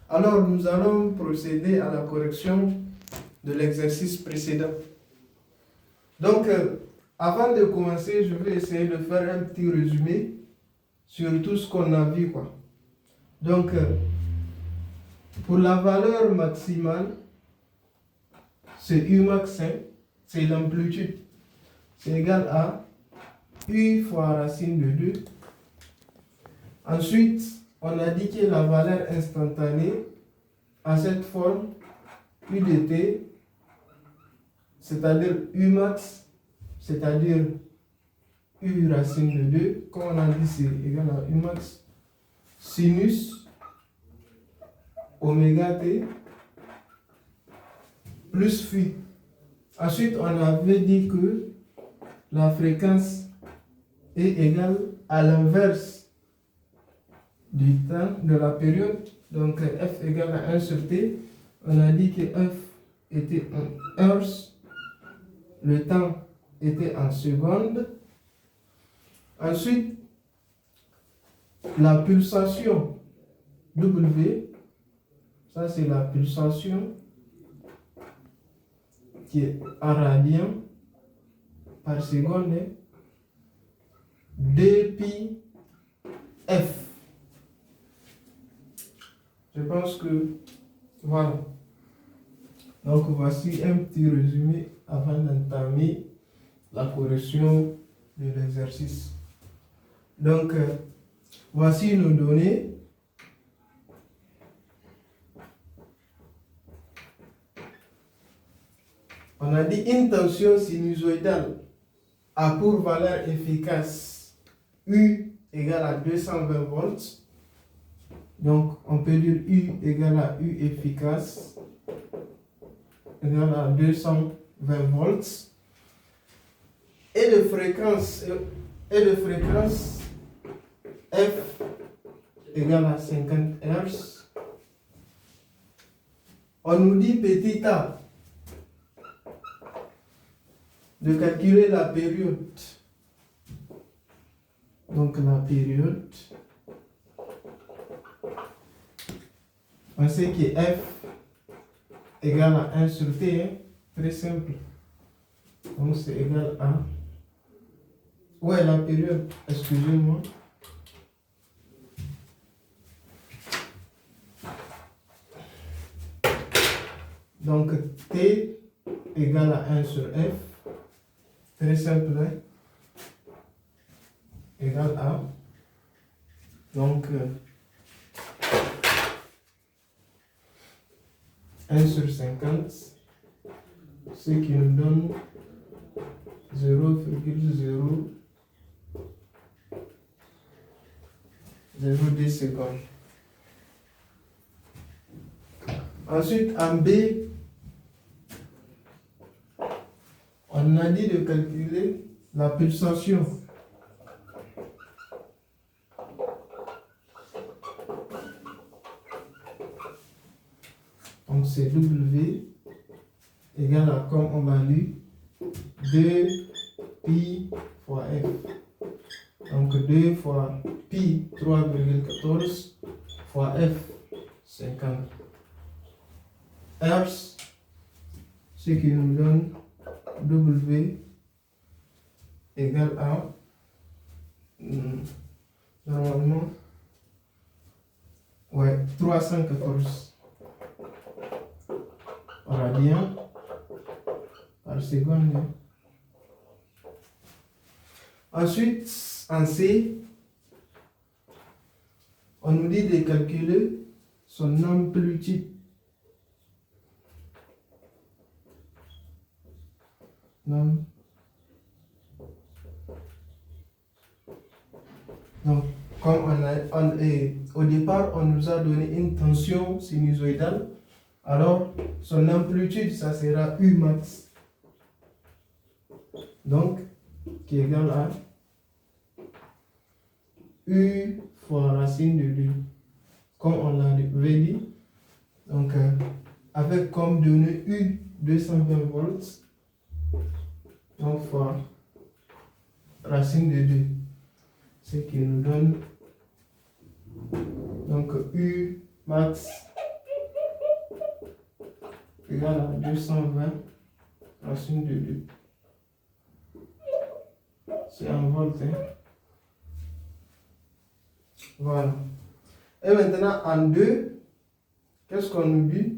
Alors, nous allons procéder à la correction de l'exercice précédent. Donc, avant de commencer, je vais essayer de faire un petit résumé sur tout ce qu'on a vu, quoi. Donc, pour la valeur maximale, c'est Umax, c'est l'amplitude. C'est égal à U fois racine de 2. Ensuite, on a dit que la valeur instantanée a cette forme U de t, c'est-à-dire Umax, c'est-à-dire U racine de 2. Comme on a dit, c'est égal à Umax sinus oméga t plus phi. Ensuite, on avait dit que la fréquence est égale à l'inverse du temps de la période. Donc, F égale à 1 sur T. On a dit que F était en heures, le temps était en secondes. Ensuite, la pulsation W, ça c'est la pulsation qui est en radians par seconde, 2pi F. Je pense que voilà. Donc voici un petit résumé avant d'entamer la correction de l'exercice. Donc voici nos données. On a dit une tension sinusoïdale a pour valeur efficace U égale à 220 volts. Donc, on peut dire U égale à U efficace égale à 220 volts. Et de fréquence F égale à 50 Hz. On nous dit petit a de calculer la période. Donc la période, on sait que F égale à 1 sur T, très simple. Donc c'est égal à... Ouais, la période, excusez-moi. Donc T égale à 1 sur F. Très simple, hein? Égal à, donc 1 sur 50, ce qui nous donne 0,002 secondes. Ensuite, en B, on a dit de calculer la pulsation. Donc c'est W égale à, comme on va lire, 2pi fois F. Donc 2 fois pi, 3,14 fois F, 50 Hz, ce qui nous donne W égale à, normalement, ouais, 314 radians par seconde. Ensuite, en C, on nous dit de calculer son amplitude. Donc, comme au départ, on nous a donné une tension sinusoïdale, alors son amplitude, ça sera U max. Donc, qui est égal à U fois racine de 2, comme on l'avait dit. Donc, avec comme données U 220 volts, donc fois racine de 2, ce qui nous donne donc U max égale à 220 racine de 2. C'est en volts. Hein? Voilà. Et maintenant, en 2, qu'est-ce qu'on nous dit?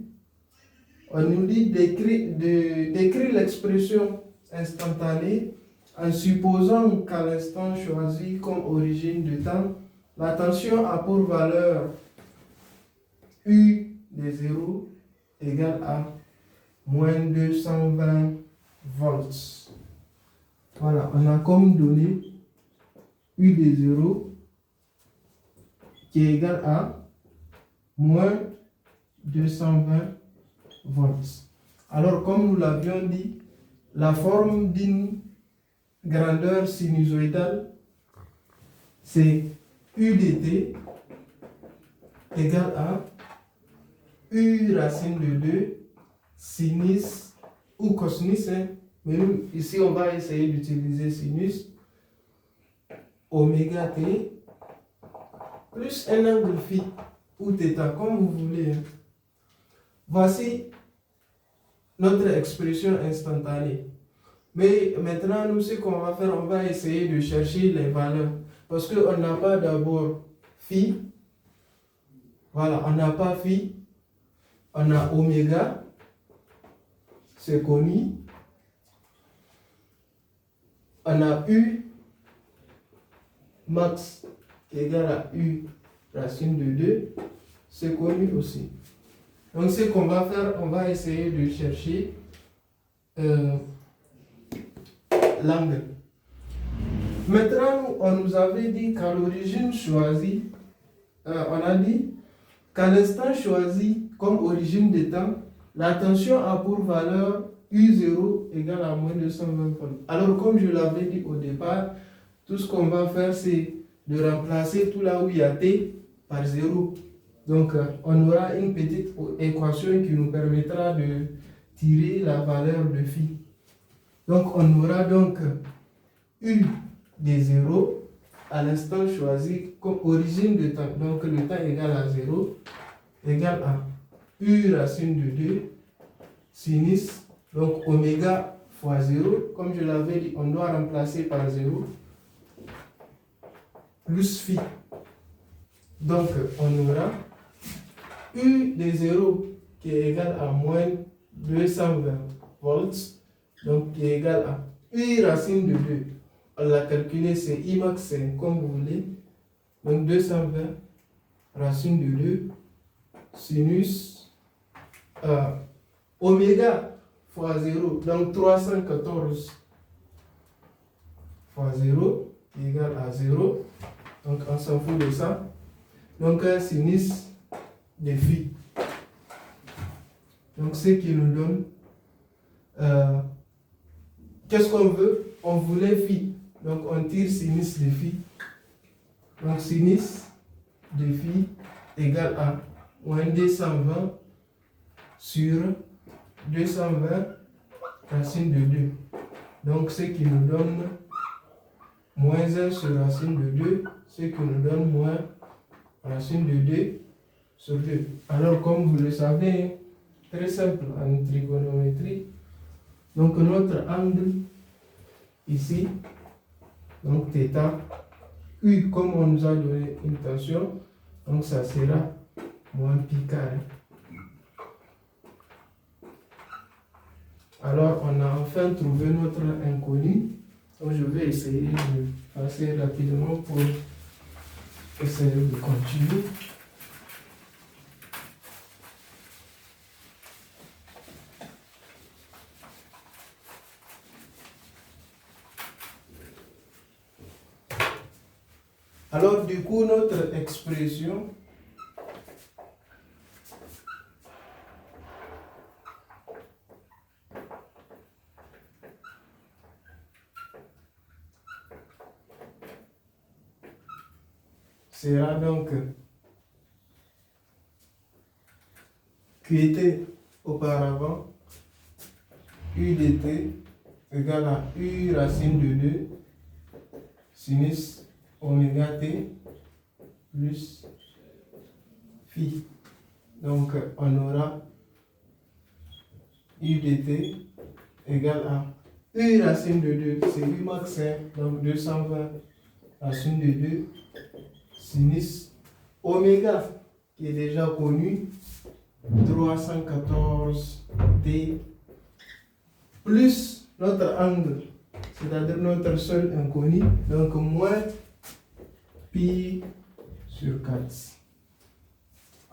On nous dit d'écrire l'expression instantanée en supposant qu'à l'instant choisi comme origine de temps, la tension a pour valeur U de 0 égale à moins 220 volts. Voilà, on a comme donné U de 0 qui est égal à moins 220 volts. Alors, comme nous l'avions dit, la forme d'une grandeur sinusoïdale, c'est U de t égale à U racine de 2 sinus ou cosinus. Hein. Mais nous, ici, on va essayer d'utiliser sinus oméga t plus un angle phi ou θ, comme vous voulez. Hein. Voici notre expression instantanée. Mais maintenant, nous, ce qu'on va faire, on va essayer de chercher les valeurs. Parce qu'on n'a pas d'abord phi. Voilà, on n'a pas phi. On a oméga. C'est connu. On a U max égale à U racine de 2. C'est connu aussi. Donc, ce qu'on va faire, on va essayer de chercher l'angle. Maintenant, on nous avait dit qu'à l'origine choisie, on a dit qu'à l'instant choisi comme origine de temps, la tension a pour valeur U0 égale à moins 220 volts. Alors, comme je l'avais dit au départ, tout ce qu'on va faire, c'est de remplacer tout là où il y a T par 0. Donc, on aura une petite équation qui nous permettra de tirer la valeur de phi. Donc, on aura donc U de 0 à l'instant choisi comme origine de temps. Donc, le temps égal à 0 égale à U racine de 2 sinus. Donc, oméga fois 0. Comme je l'avais dit, on doit remplacer par 0 plus phi. Donc, on aura U de 0 qui est égal à moins 220 volts, donc qui est égal à U racine de 2. On l'a calculé, c'est I max, c'est comme vous voulez. Donc 220 racine de 2 sinus oméga fois 0, donc 314 fois 0 qui est égal à 0. Donc on s'en fout de ça. Donc un sinus de phi. Donc ce qui nous donne, qu'est-ce qu'on veut? On voulait phi. Donc on tire sinus de phi. Donc sinus de phi égale à moins 220 sur 220 racine de 2. Donc ce qui nous donne moins 1 sur racine de 2, ce qui nous donne moins racine de 2 sur 2. Alors comme vous le savez, très simple en trigonométrie. Donc notre angle ici, donc θ, U comme on nous a donné une tension, donc ça sera moins pi carré. Alors on a enfin trouvé notre inconnu. Donc je vais essayer de passer rapidement pour essayer de continuer. Alors du coup, notre expression sera donc qui était auparavant U de t égale à U racine de 2 sinus oméga t plus phi. Donc on aura UDT égale à U racine de 2, c'est U max 1, donc 220 racine de 2 sinus oméga qui est déjà connu, 314T plus notre angle, c'est-à-dire notre seul inconnu, donc moins pi sur 4.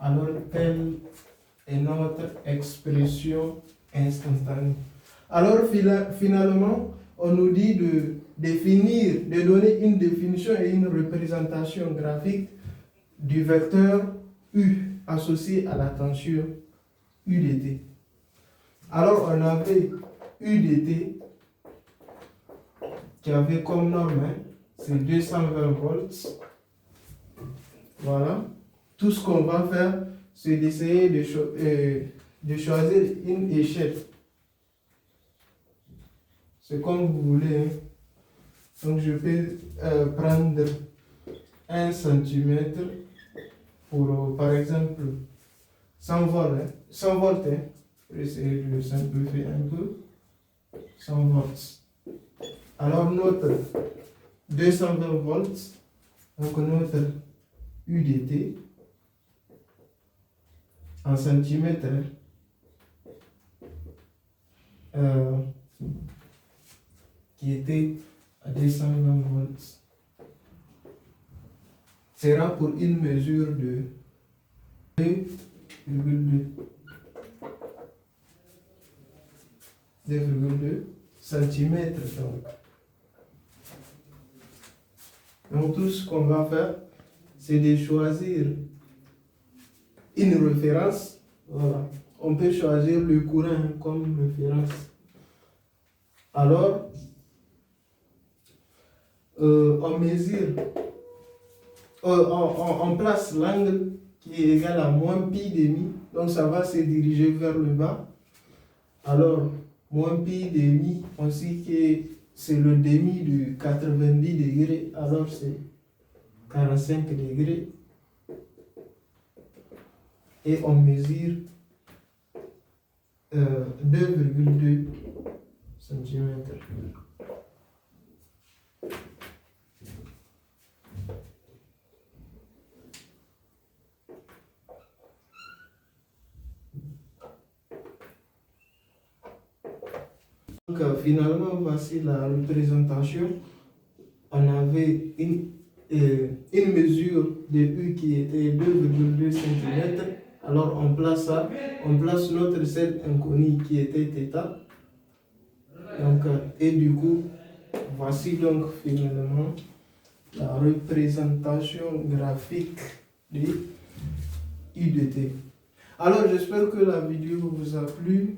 Alors, telle est notre expression instantanée. Alors, finalement, on nous dit de définir, de donner une définition et une représentation graphique du vecteur U associé à la tension UDT. Alors, on avait UDT qui avait comme norme, c'est 220 volts. Voilà. Tout ce qu'on va faire, c'est d'essayer de choisir une échelle. C'est comme vous voulez. Hein. Donc, je peux prendre 1 cm pour, par exemple, 100 volts. Hein. 100 volts. Hein. Je vais essayer de simplifier un peu. 100 volts. Alors, notre 220 volts, donc notre UDT, en centimètres, qui était à 220 volts, sera pour une mesure de 2,2 centimètres. Donc tout ce qu'on va faire, c'est de choisir une référence. Voilà. On peut choisir le courant comme référence. Alors, on mesure, on place l'angle qui est égal à moins pi demi. Donc ça va se diriger vers le bas. Alors, moins pi demi, on sait que c'est le demi de 90 degrés. Alors c'est 45 degrés. Et on mesure 2,2 cm. Donc finalement, voici la représentation. On avait une mesure de U qui était 2,2 cm. Alors on place ça, on place notre Z inconnu qui était θ. Donc, et du coup, voici donc finalement la représentation graphique de UDT. Alors j'espère que la vidéo vous a plu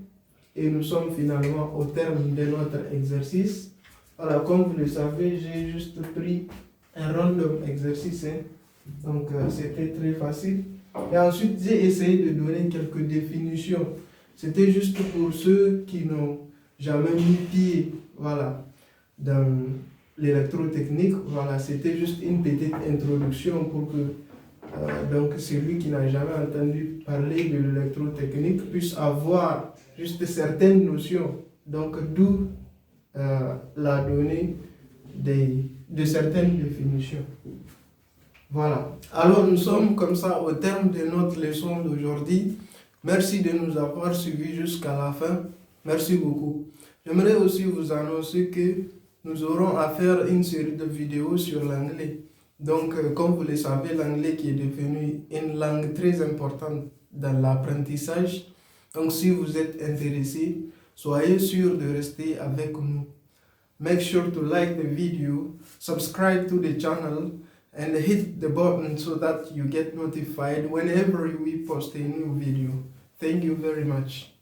et nous sommes finalement au terme de notre exercice. Voilà, comme vous le savez, j'ai juste pris un random exercice. Hein. Donc c'était très facile. Et ensuite, j'ai essayé de donner quelques définitions. C'était juste pour ceux qui n'ont jamais mis pied, voilà, dans l'électrotechnique. Voilà, c'était juste une petite introduction pour que donc celui qui n'a jamais entendu parler de l'électrotechnique puisse avoir juste certaines notions. Donc, d'où la donnée de certaines définitions. Voilà. Alors, nous sommes comme ça au terme de notre leçon d'aujourd'hui. Merci de nous avoir suivis jusqu'à la fin. Merci beaucoup. J'aimerais aussi vous annoncer que nous aurons à faire une série de vidéos sur l'anglais. Donc, comme vous le savez, l'anglais qui est devenu une langue très importante dans l'apprentissage. Donc, si vous êtes intéressé, soyez sûr de rester avec nous. Make sure to like the video, subscribe to the channel, and hit the button so that you get notified whenever we post a new video. Thank you very much.